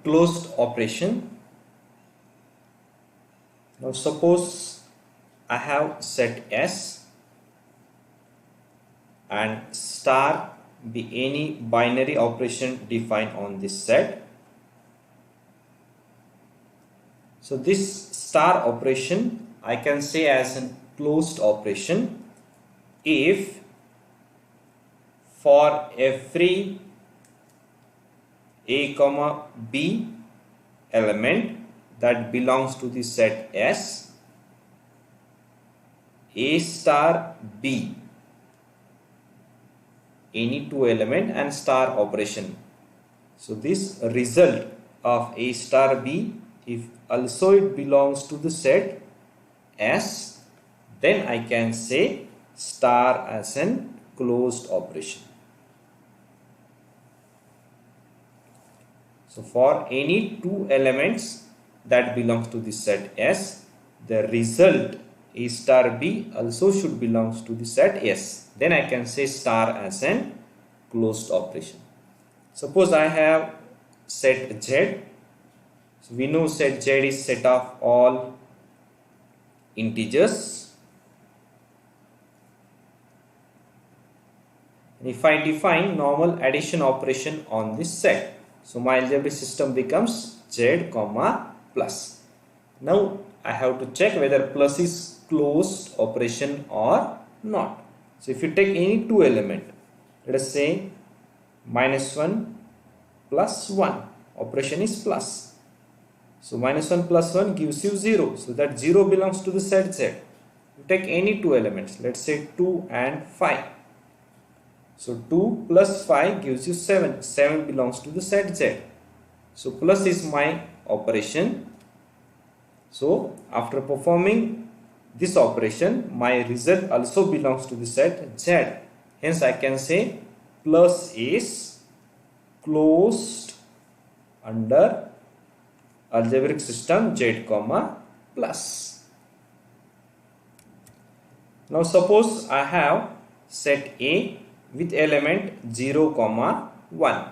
closed operation. Now suppose I have set S and star be any binary operation defined on this set. So this star operation I can say as a closed operation if for every a comma b element that belongs to the set S, a star b, any two element and star operation. So this result of a star b, if also it belongs to the set S, then I can say star as an closed operation. So for any two elements that belongs to the set S, the result A star B also should belongs to the set S. Then I can say star as an closed operation. Suppose I have set Z. So we know set Z is set of all integers. And if I define normal addition operation on this set, so my algebraic system becomes Z comma plus. Now I have to check whether plus is closed operation or not. So if you take any two element, let us say -1 plus 1, operation is plus. So -1 plus 1 gives you 0. So that 0 belongs to the set Z. You take any two elements, let's say 2 and 5. So 2 plus 5 gives you 7. 7 belongs to the set Z. So plus is my operation. So after performing this operation, my result also belongs to the set Z. Hence I can say plus is closed under algebraic system Z comma plus. Now suppose I have set A with element 0 comma 1.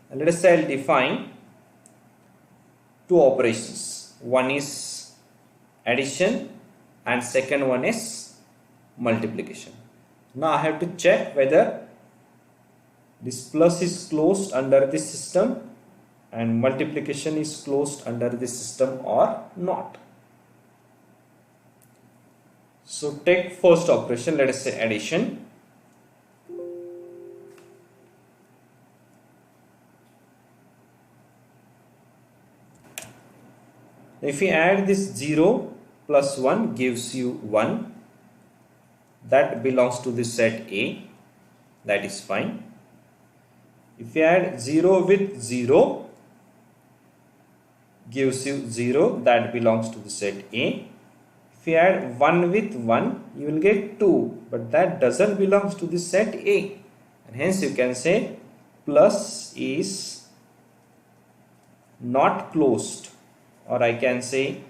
And let us say I will define two operations. One is addition and second one is multiplication. Now I have to check whether this plus is closed under this system and multiplication is closed under this system or not. So take first operation, let us say addition. If you add this 0 plus 1 gives you 1, that belongs to the set A, that is fine. If you add 0 with 0 gives you 0, that belongs to the set A. If you add 1 with 1, you will get 2, but that doesn't belongs to the set A. And hence you can say plus is not closed. Or I can say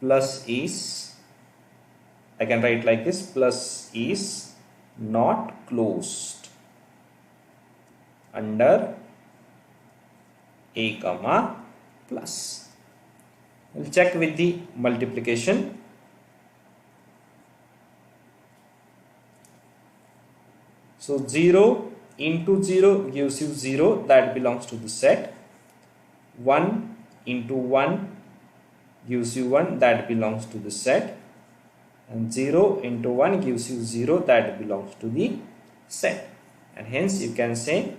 plus is, I can write like this, plus is not closed under A comma plus. We'll check with the multiplication. So 0 into 0 gives you 0, that belongs to the set. 1 into 1 gives you 1, that belongs to the set, and 0 into 1 gives you 0, that belongs to the set. And hence you can say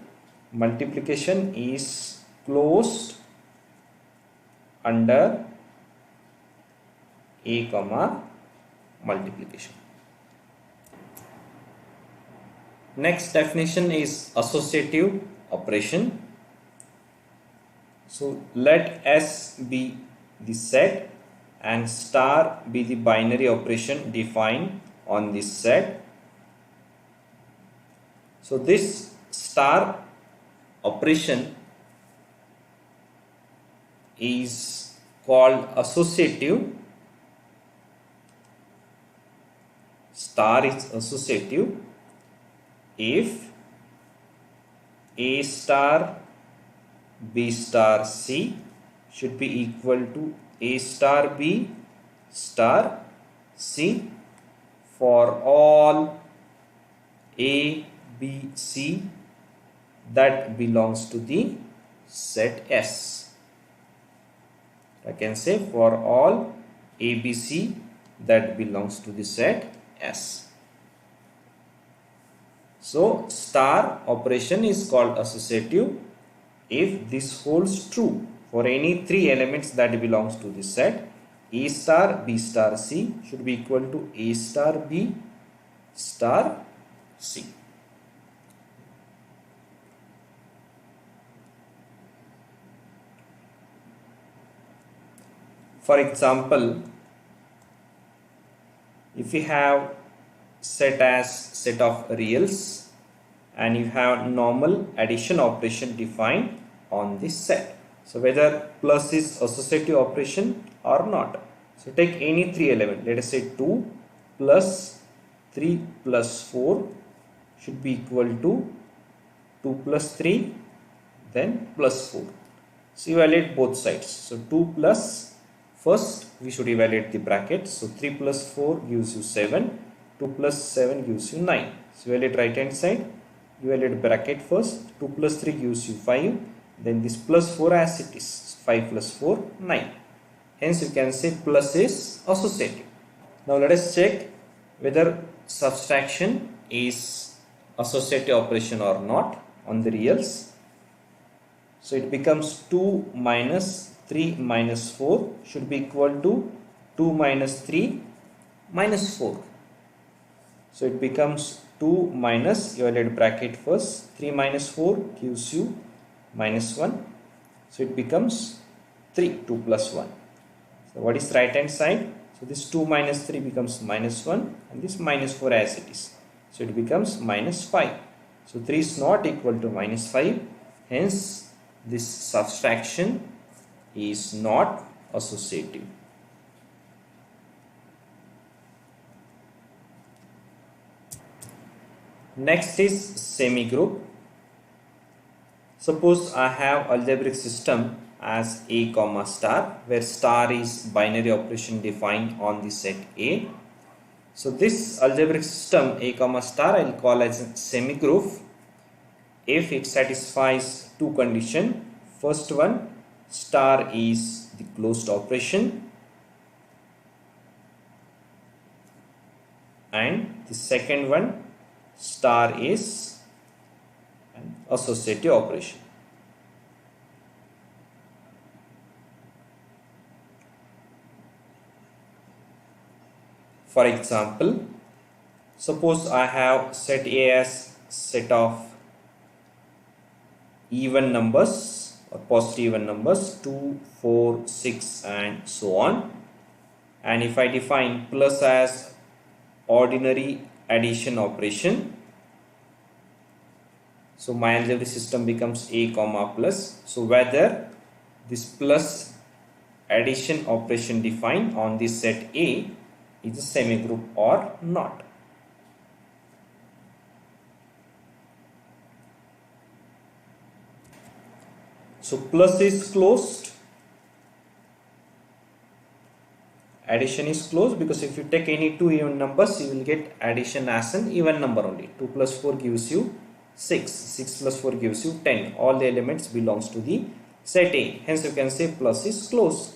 multiplication is closed under A comma multiplication. Next definition is associative operation. So let S be the set and star be the binary operation defined on this set. So this star operation is called associative. Star is associative if A star, B star, C should be equal to A star B star C for all A, B, C that belongs to the set S. I can say for all A, B, C that belongs to the set S. So star operation is called associative if this holds true for any three elements that belongs to the set. A star B star C should be equal to A star B star C. For example, if you have set as set of reals and you have normal addition operation defined on this set. So whether plus is associative operation or not. So take any three element. Let us say 2 plus 3 plus 4 should be equal to 2 plus 3 then plus 4. So evaluate both sides. So 2 plus, first we should evaluate the bracket. So 3 plus 4 gives you 7. 2 plus 7 gives you 9. So evaluate right hand side. Evaluate bracket first. 2 plus 3 gives you 5. Then this plus 4 as it is. 5 plus 4, 9. Hence you can say plus is associative. Now let us check whether subtraction is associative operation or not on the reals. So it becomes 2 minus 3 minus 4 should be equal to 2 minus 3 minus 4. So it becomes 2 minus, evaluate bracket first, 3 minus 4 gives you minus 1. So it becomes 3, 2 plus 1. So what is right hand side? So this 2 minus 3 becomes minus 1 and this minus 4 as it is. So it becomes minus 5. So 3 is not equal to minus 5. Hence this subtraction is not associative. Next is semi-group. Suppose I have algebraic system as A comma star, where star is binary operation defined on the set A. So this algebraic system A comma star I will call as a semi-group if it satisfies two conditions. First one, star is the closed operation, and the second one, star is an associative operation. For example, suppose I have set A as set of even numbers or positive even numbers 2, 4, 6 and so on, and if I define plus as ordinary addition operation, so my algebraic system becomes A comma plus. So whether this plus addition operation defined on this set A is a semi-group or not. So plus is closed, addition is closed, because if you take any two even numbers you will get addition as an even number only. 2 plus 4 gives you 6, 6 plus 4 gives you 10. All the elements belongs to the set A. Hence you can say plus is closed.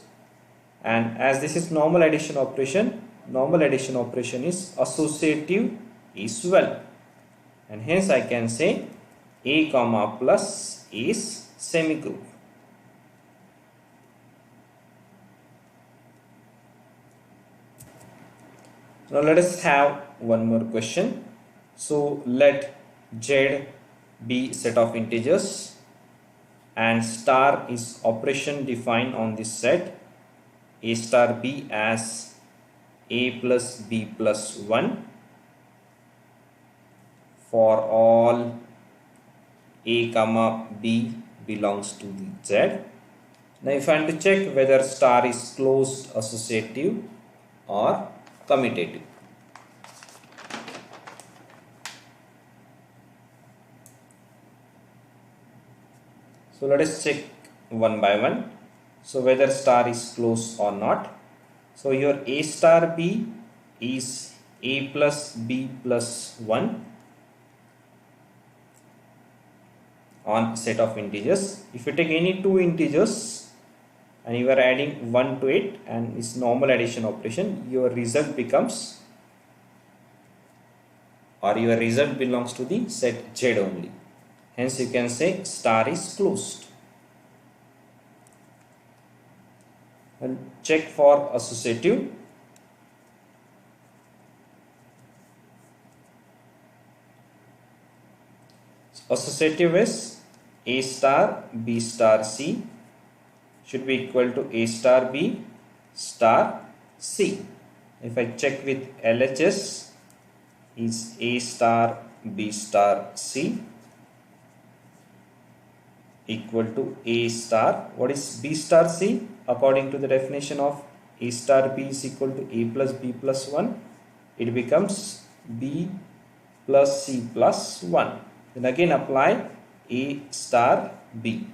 And as this is normal addition operation is associative as well. And hence I can say A comma plus is semi-group. Now let us have one more question. So let Z be set of integers and star is operation defined on this set. A star B as A plus B plus 1 for all A comma B belongs to the Z. Now if I am to check whether star is closed associative or commutative. So let us check one by one. So whether star is close or not. So your A star B is A plus B plus 1 on set of integers. If you take any two integers and you are adding 1 to it and it's normal addition operation, your result becomes, or your result belongs to the set Z only. Hence you can say star is closed. And check for associative. Associative is A star B star C should be equal to A star B star C. If I check with LHS, is A star B star C equal to A star. What is B star C? According to the definition of A star B is equal to A plus B plus 1, it becomes B plus C plus 1. Then again apply A star B.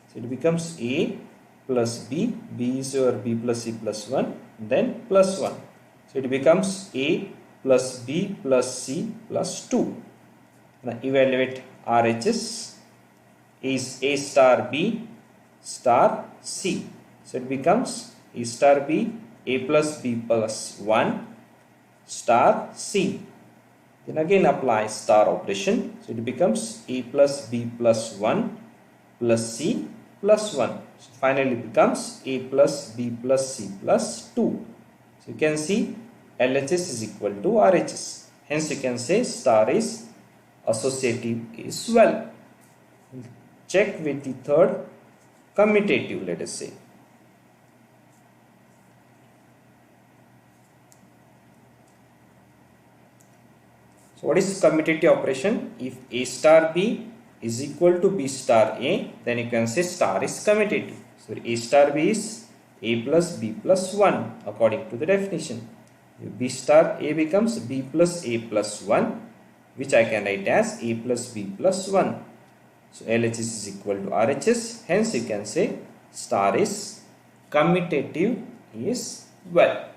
So it becomes A plus B. B is your B plus C plus 1. Then plus 1. So it becomes A plus B plus C plus 2. Now evaluate RHS. Is A star B star C. So it becomes A star B, A plus B plus 1 star C. Then again apply star operation. So it becomes A plus B plus 1 plus C plus 1. So finally it becomes A plus B plus C plus 2. So you can see LHS is equal to RHS. Hence you can say star is associative as well. Check with the third, commutative, let us say. So what is commutative operation? If A star B is equal to B star A, then you can say star is commutative. So A star B is A plus B plus 1 according to the definition. B star A becomes B plus A plus 1, which I can write as A plus B plus 1. So LHS is equal to RHS. Hence you can say star is commutative as well.